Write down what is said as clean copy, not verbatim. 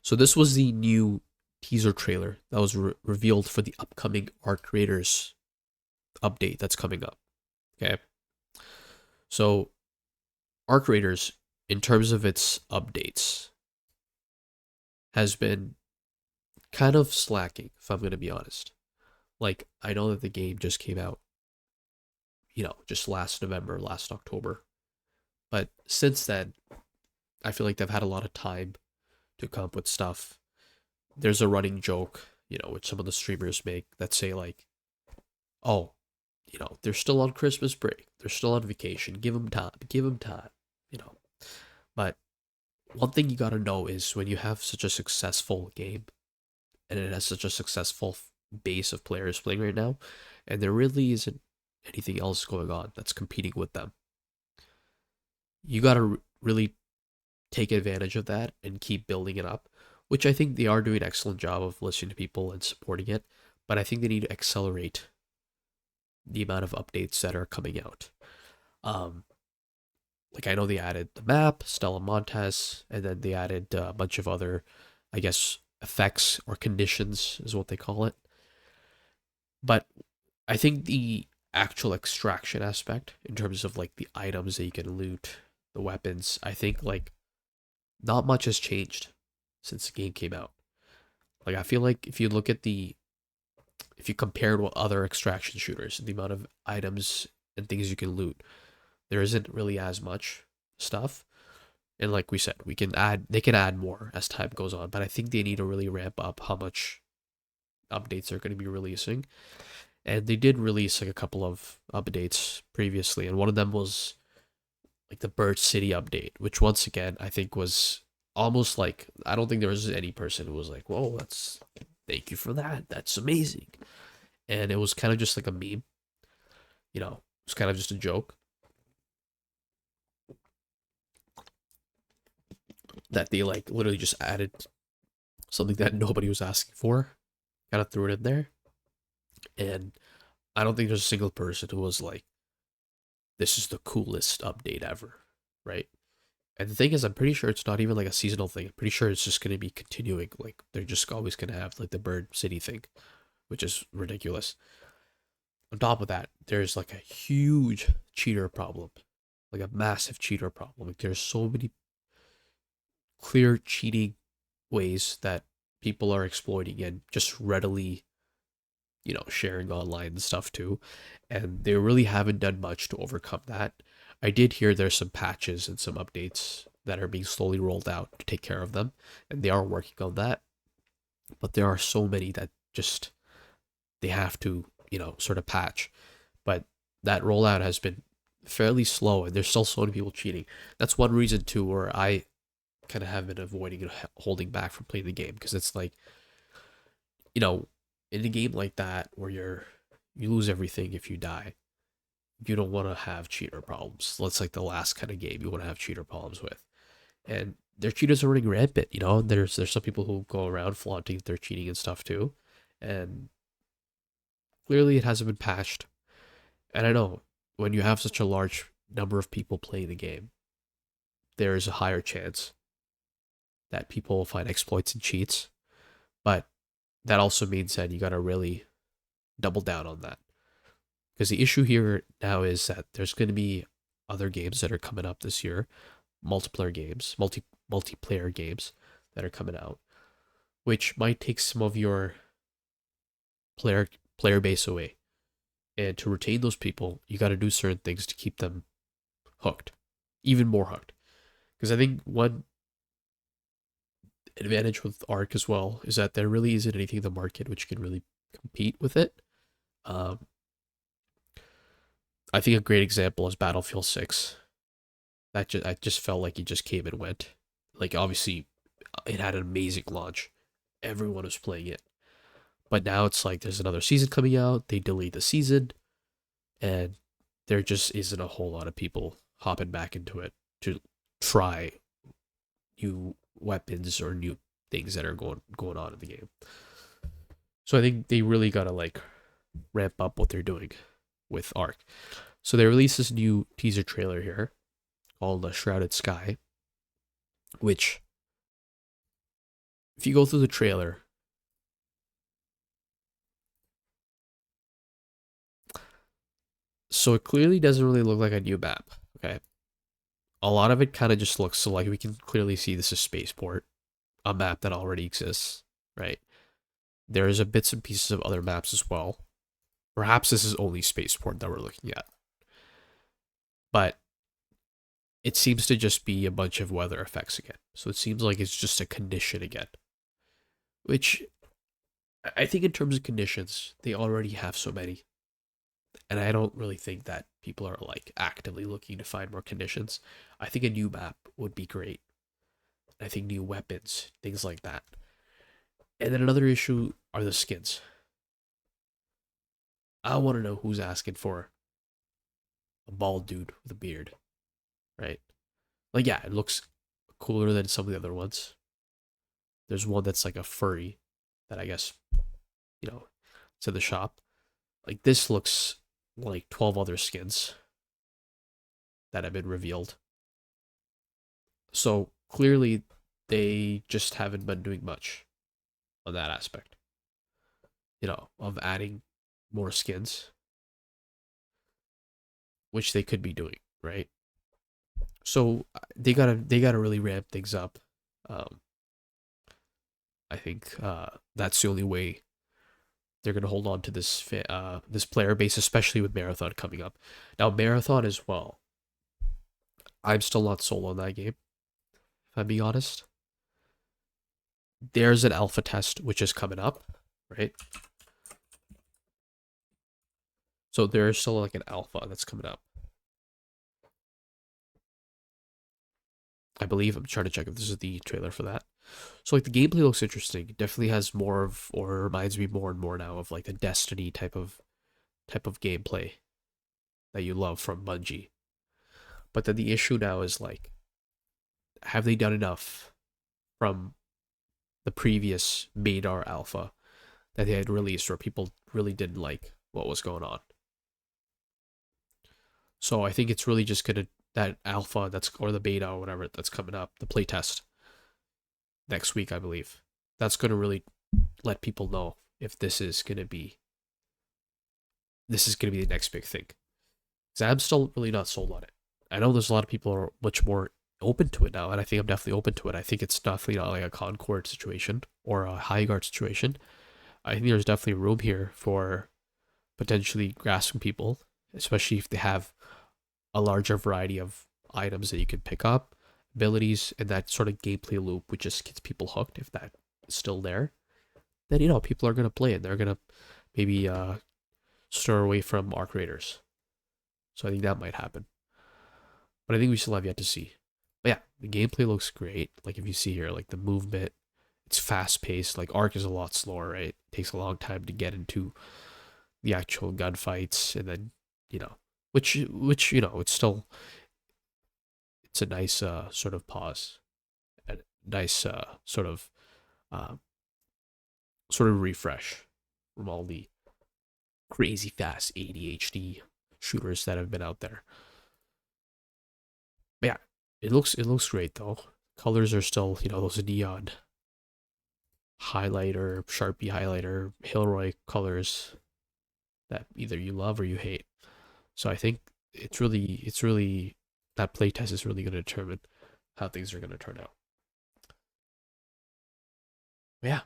So this was the new teaser trailer that was revealed for the upcoming Arc Creators update that's coming up. Okay. So Arc Raiders, in terms of its updates, has been kind of slacking, if I'm going to be honest. Like, I know that the game just came out, just last November, last October. But since then, I feel like they've had a lot of time to come up with stuff. There's a running joke, which some of the streamers make that say, like, oh, they're still on Christmas break. They're still on vacation. Give them time. Give them time, you know. But one thing you got to know is when you have such a successful game and it has such a successful base of players playing right now, and there really isn't anything else going on that's competing with them, you got to really take advantage of that and keep building it up, which I think they are doing an excellent job of listening to people and supporting it. But I think they need to accelerate the amount of updates that are coming out. Um, like I know they added the map, Stella Montez, and then they added a bunch of other, I guess, effects or conditions is what they call it. But I think the actual extraction aspect, in terms of like the items that you can loot, the weapons, I think like not much has changed since the game came out. Like I feel like if you compared with other extraction shooters, the amount of items and things you can loot, there isn't really as much stuff. And like we said, they can add more as time goes on, but I think they need to really ramp up how much updates they're going to be releasing. And they did release like a couple of updates previously, and one of them was like the Bird City update, which once again I think was almost like I don't think there was any person who was like, "Whoa, that's thank you for that. That's amazing." And it was kind of just like a meme, it was kind of just a joke that they like literally just added something that nobody was asking for, kind of threw it in there. And I don't think there's a single person who was like, "This is the coolest update ever," right? And the thing is, I'm pretty sure it's not even like a seasonal thing. I'm pretty sure it's just going to be continuing. Like they're just always going to have like the Bird City thing, which is ridiculous. On top of that, there's like a huge cheater problem, like a massive cheater problem. Like there's so many clear cheating ways that people are exploiting and just readily, sharing online and stuff too. And they really haven't done much to overcome that. I did hear there's some patches and some updates that are being slowly rolled out to take care of them, and they are working on that. But there are so many that just they have to, sort of patch. But that rollout has been fairly slow, and there's still so many people cheating. That's one reason too, where I kind of have been avoiding and holding back from playing the game because it's like, you know, in a game like that where you lose everything if you die, you don't want to have cheater problems. That's like the last kind of game you want to have cheater problems with. And their cheaters are running rampant, There's some people who go around flaunting their cheating and stuff too. And clearly it hasn't been patched. And I know when you have such a large number of people playing the game, there is a higher chance that people will find exploits and cheats. But that also means that you got to really double down on that. Because the issue here now is that there's going to be other games that are coming up this year, multiplayer games that are coming out, which might take some of your player player base away. And to retain those people, you got to do certain things to keep them hooked, even more hooked. Because I think one advantage with Arc as well is that there really isn't anything in the market which can really compete with it. Um, I think a great example is Battlefield 6. I just felt like it just came and went. Like obviously, it had an amazing launch. Everyone was playing it, but now it's like there's another season coming out. They delete the season, and there just isn't a whole lot of people hopping back into it to try new weapons or new things that are going on in the game. So I think they really gotta like ramp up what they're doing with Arc. So they released this new teaser trailer here called Shrouded Sky, which if you go through the trailer, so it clearly doesn't really look like a new map. Okay, a lot of it kind of just looks so like we can clearly see this is Spaceport, a map that already exists, right? There's a bits and pieces of other maps as well. Perhaps this is only Spaceport that we're looking at, but it seems to just be a bunch of weather effects again. So it seems like it's just a condition again, which I think in terms of conditions, they already have so many. And I don't really think that people are like actively looking to find more conditions. I think a new map would be great. I think new weapons, things like that. And then another issue are the skins. I want to know who's asking for a bald dude with a beard, right? Like, yeah, it looks cooler than some of the other ones. There's one that's like a furry that I guess, it's in the shop. Like, this looks like 12 other skins that have been revealed. So clearly, they just haven't been doing much on that aspect, of adding more skins, which they could be doing, right? So they gotta really ramp things up. Um, I think that's the only way they're gonna hold on to this player base, especially with Marathon coming up. Now Marathon as well. I'm still not sold on that game, if I'm being honest. There's an alpha test which is coming up, right? So there's still like an alpha that's coming up. I believe I'm trying to check if this is the trailer for that. So like the gameplay looks interesting. It definitely has more of, or reminds me more and more now of like the Destiny type of gameplay that you love from Bungie. But then the issue now is like, have they done enough from the previous Madar Alpha that they had released where people really didn't like what was going on? So I think it's really just gonna that alpha that's or the beta or whatever that's coming up, the playtest next week, I believe. That's gonna really let people know if this is gonna be the next big thing. Because I'm still really not sold on it. I know there's a lot of people who are much more open to it now, and I think I'm definitely open to it. I think it's definitely not like a Concord situation or a Highguard situation. I think there's definitely room here for potentially grasping people, especially if they have a larger variety of items that you can pick up, abilities, and that sort of gameplay loop, which just gets people hooked. If that is still there, then people are gonna play it. They're gonna maybe stir away from Arc Raiders. So I think that might happen. But I think we still have yet to see. But yeah, the gameplay looks great. Like if you see here, like the movement, it's fast paced. Like Arc is a lot slower, right? It takes a long time to get into the actual gunfights, and then which it's a nice sort of pause, a nice uh, sort of refresh from all the crazy fast ADHD shooters that have been out there. But yeah, it looks great though. Colors are still those neon highlighter, Sharpie highlighter, Hilroy colors that either you love or you hate. So I think it's really that playtest is really going to determine how things are going to turn out. But yeah,